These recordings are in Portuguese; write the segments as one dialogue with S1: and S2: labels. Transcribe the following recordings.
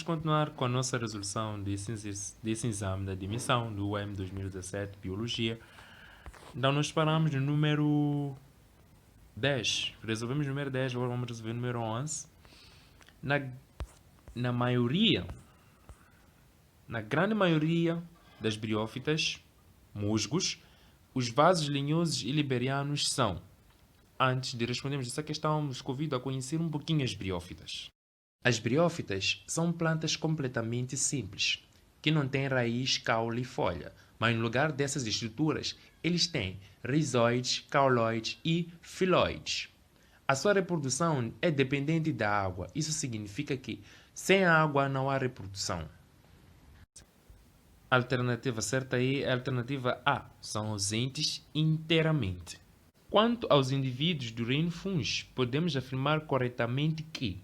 S1: continuar com a nossa resolução desse exame da admissão do UEM 2017 Biologia. Então, nós paramos no número 10. Resolvemos o número 10, agora vamos resolver o número 11. Na grande maioria das briófitas, musgos, os vasos linhosos e liberianos são. Antes de respondermos essa questão, vos convido a conhecer um pouquinho as briófitas. As briófitas são plantas completamente simples, que não têm raiz, caule e folha, mas no lugar dessas estruturas, eles têm rizoides, cauloides e filoides. A sua reprodução é dependente da água. Isso significa que sem água não há reprodução. A alternativa certa aí é a alternativa A. São ausentes inteiramente. Quanto aos indivíduos do reino Fungi, podemos afirmar corretamente que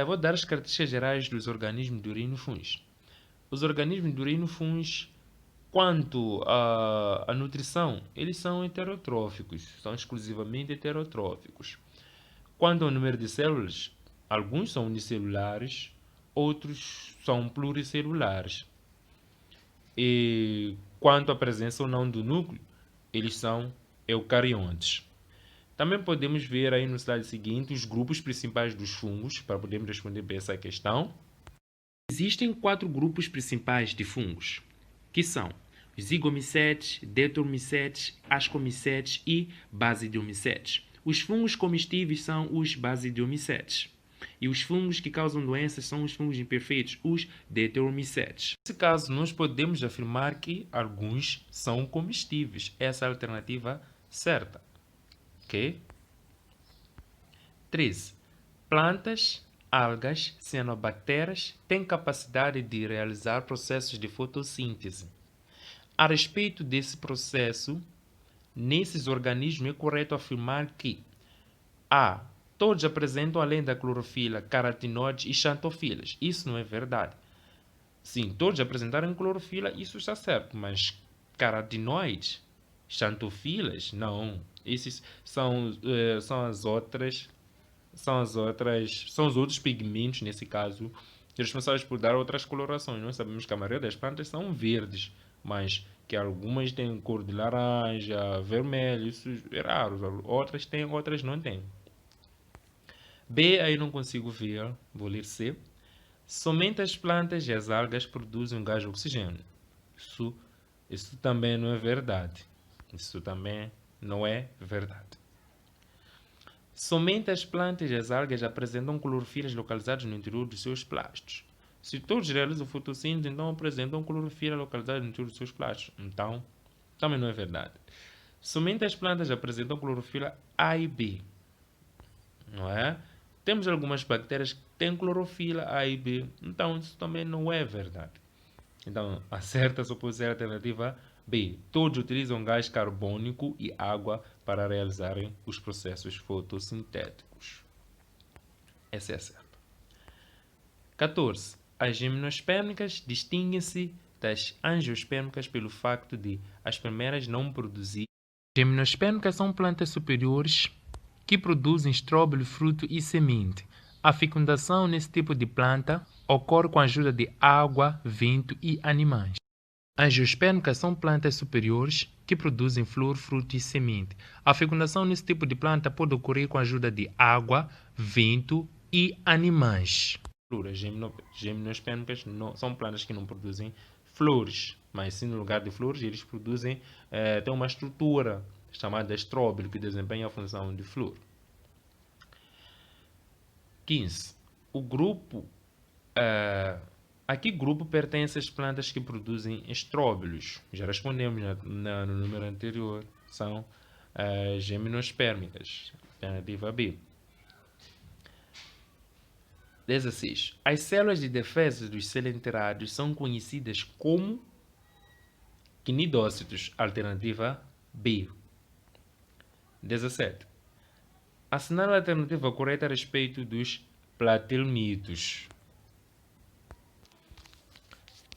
S1: vou dar as características gerais dos organismos do reino Fungi. Os organismos do reino Fungi, quanto à nutrição, eles são heterotróficos, são exclusivamente heterotróficos. Quanto ao número de células, alguns são unicelulares, outros são pluricelulares. E quanto à presença ou não do núcleo, eles são eucariontes. Também podemos ver aí no slide seguinte os grupos principais dos fungos, para podermos responder bem essa questão. Existem 4 grupos principais de fungos, que são os zigomicetes, detromicetes, ascomicetes e basidiomicetes. Os fungos comestíveis são os basidiomicetes. E os fungos que causam doenças são os fungos imperfeitos, os detromicetes. Nesse caso, nós podemos afirmar que alguns são comestíveis. Essa é a alternativa certa. Ok? 13. Plantas, algas, cianobactérias têm capacidade de realizar processos de fotossíntese. A respeito desse processo, nesses organismos é correto afirmar que todos apresentam, além da clorofila, carotenoides e xantofilas. Isso não é verdade. Sim, todos apresentarem clorofila, isso está certo, mas carotenoides, xantofilas, não. Esses são os outros pigmentos, nesse caso, responsáveis por dar outras colorações. Nós sabemos que a maioria das plantas são verdes, mas que algumas têm cor de laranja, vermelho, isso é raro. Outras têm, outras não têm. B, aí não consigo ver, vou ler C. Somente as plantas e as algas produzem o gás oxigênio. Isso também não é verdade. Isso também não é verdade. Somente as plantas e as algas apresentam clorofilas localizadas no interior dos seus plastos. Se todos realizam fotossíntese, então apresentam clorofila localizada no interior dos seus plastos. Então, também não é verdade. Somente as plantas apresentam clorofila A e B. Não é? Temos algumas bactérias que têm clorofila A e B. Então, isso também não é verdade. Então, a certa só pode ser a alternativa B. Todos utilizam gás carbônico e água para realizarem os processos fotossintéticos. Essa é a certa. 14. As gimnospermicas distinguem-se das angiospermicas pelo facto de as primeiras não produzirem. Gimnospermicas são plantas superiores que produzem estróbilo, fruto e semente. A fecundação nesse tipo de planta ocorre com a ajuda de água, vento e animais. Angiospermicas são plantas superiores que produzem flor, fruto e semente. A fecundação nesse tipo de planta pode ocorrer com a ajuda de água, vento e animais. As gimnospermicas são plantas que não produzem flores, mas sim no lugar de flores eles produzem, têm uma estrutura chamada estróbilo que desempenha a função de flor. 15. O grupo a que grupo pertencem as plantas que produzem estróbilos? Já respondemos no número anterior. São gimnospermicas. Alternativa B. 16. As células de defesa dos celenterádeos são conhecidas como cnidócitos. Alternativa B. 17. Assinale a alternativa correta a respeito dos platilmitos.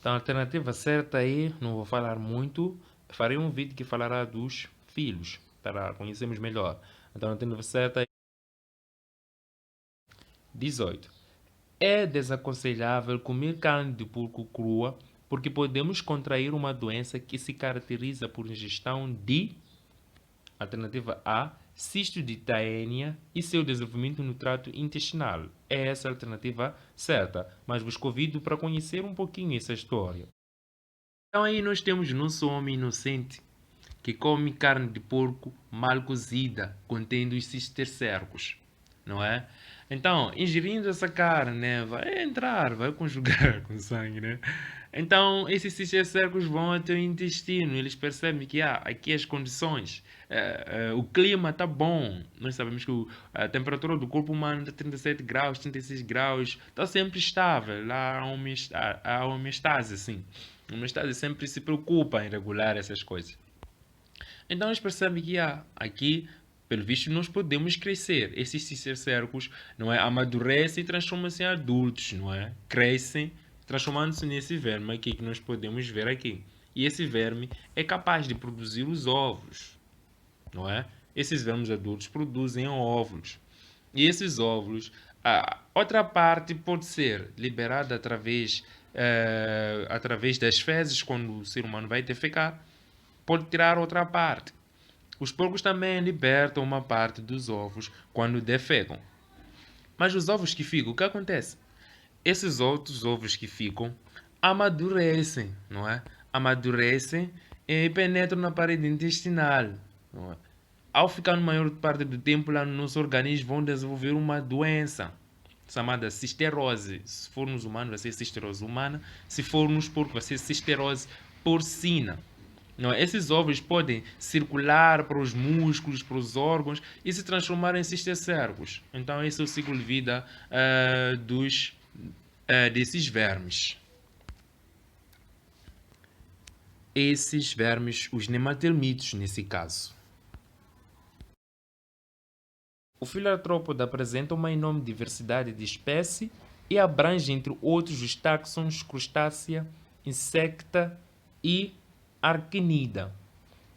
S1: Então, a alternativa certa aí, não vou falar muito, farei um vídeo que falará dos filhos, para conhecermos melhor. Então, a alternativa certa é 18. É desaconselhável comer carne de porco crua porque podemos contrair uma doença que se caracteriza por ingestão de alternativa A, cisto de Taenia e seu desenvolvimento no trato intestinal. É essa a alternativa certa, mas vos convido para conhecer um pouquinho essa história. Então aí nós temos nosso homem inocente que come carne de porco mal cozida, contendo os cistercercos, não é? Então, ingerindo essa carne, né, vai entrar, vai conjugar com sangue, né? Então, esses cistercercos vão até o intestino, eles percebem que aqui as condições, o clima está bom. Nós sabemos que a temperatura do corpo humano está 37 graus, 36 graus, está sempre estável, lá há homeostase, assim. A homeostase sempre se preocupa em regular essas coisas. Então eles percebem que aqui, pelo visto, nós podemos crescer. Esses cistercercos, não é, amadurecem e transformam-se em adultos, não é? Crescem, transformando-se nesse verme aqui que nós podemos ver aqui. E esse verme é capaz de produzir os ovos, não é? Esses vermes adultos produzem óvulos. E esses óvulos, a outra parte pode ser liberada através das fezes, quando o ser humano vai defecar, pode tirar outra parte. Os porcos também libertam uma parte dos ovos quando defecam. Mas os ovos que ficam, o que acontece? Esses outros ovos que ficam amadurecem, não é? Amadurecem e penetram na parede intestinal, não é? Ao ficar na maior parte do tempo lá no nosso organismo, vão desenvolver uma doença chamada cisterose. Se for nos humanos, vai ser cisterose humana. Se for nos porcos, vai ser cisterose porcina. Não é? Esses ovos podem circular para os músculos, para os órgãos e se transformar em cisticercos. Então, esse é o ciclo de vida desses vermes. Esses vermes, os nematelmitos, nesse caso. O Filartrópode apresenta uma enorme diversidade de espécies e abrange, entre outros, os táxons Crustacea, Insecta e Arachnida.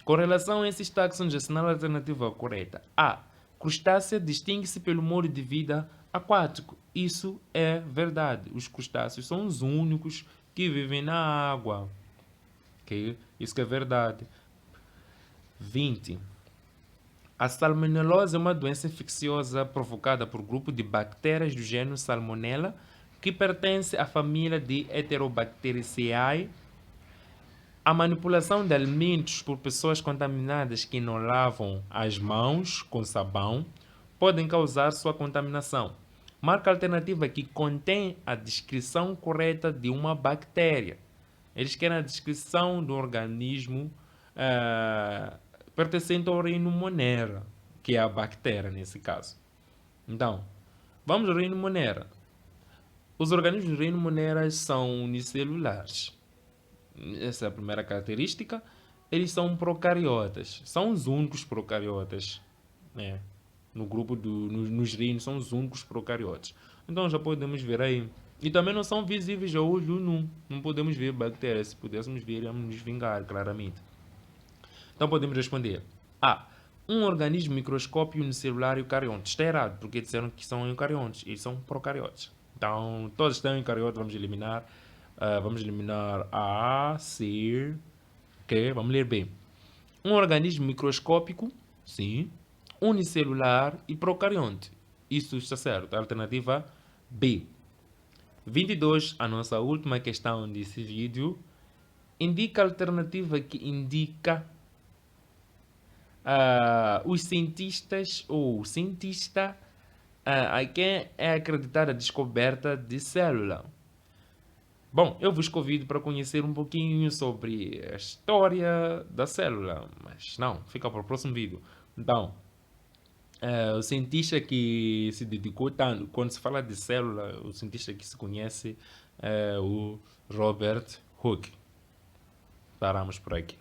S1: Com relação a esses táxons, assinala a alternativa correta. A. Crustácea distingue-se pelo modo de vida aquático. Isso é verdade. Os crustáceos são os únicos que vivem na água. Okay? Isso que é verdade. 20. A salmonelose é uma doença infecciosa provocada por grupo de bactérias do gênero Salmonella, que pertence à família de Heterobacteriaceae. A manipulação de alimentos por pessoas contaminadas que não lavam as mãos com sabão podem causar sua contaminação. Marca alternativa que contém a descrição correta de uma bactéria. Eles querem a descrição do organismo pertencente ao reino Monera, que é a bactéria nesse caso. Então, vamos ao reino Monera. Os organismos do reino Monera são unicelulares. Essa é a primeira característica. Eles são procariotas. São os únicos procariotas, né? No grupo nos reinos são os únicos procariotas. Então já podemos ver aí. E também não são visíveis a olho nu. Não podemos ver bactérias. Se pudéssemos ver, íamos nos vingar, claramente. Então podemos responder. A. Um organismo microscópio unicelular eucarionte. Está errado, porque disseram que são eucariontes. Eles são procariotes. Então, todos estão eucariotes, vamos eliminar. Vamos eliminar A, C, ok? Vamos ler bem. Um organismo microscópico, sim, unicelular e procarionte. Isso está certo. Alternativa B. 22, a nossa última questão desse vídeo. Indica a alternativa que indica os cientistas ou cientista a quem é acreditada a descoberta de célula. Bom, eu vos convido para conhecer um pouquinho sobre a história da célula, mas não, fica para o próximo vídeo. Então, o cientista que se dedicou tanto, quando se fala de célula, o cientista que se conhece é o Robert Hooke. Paramos por aqui.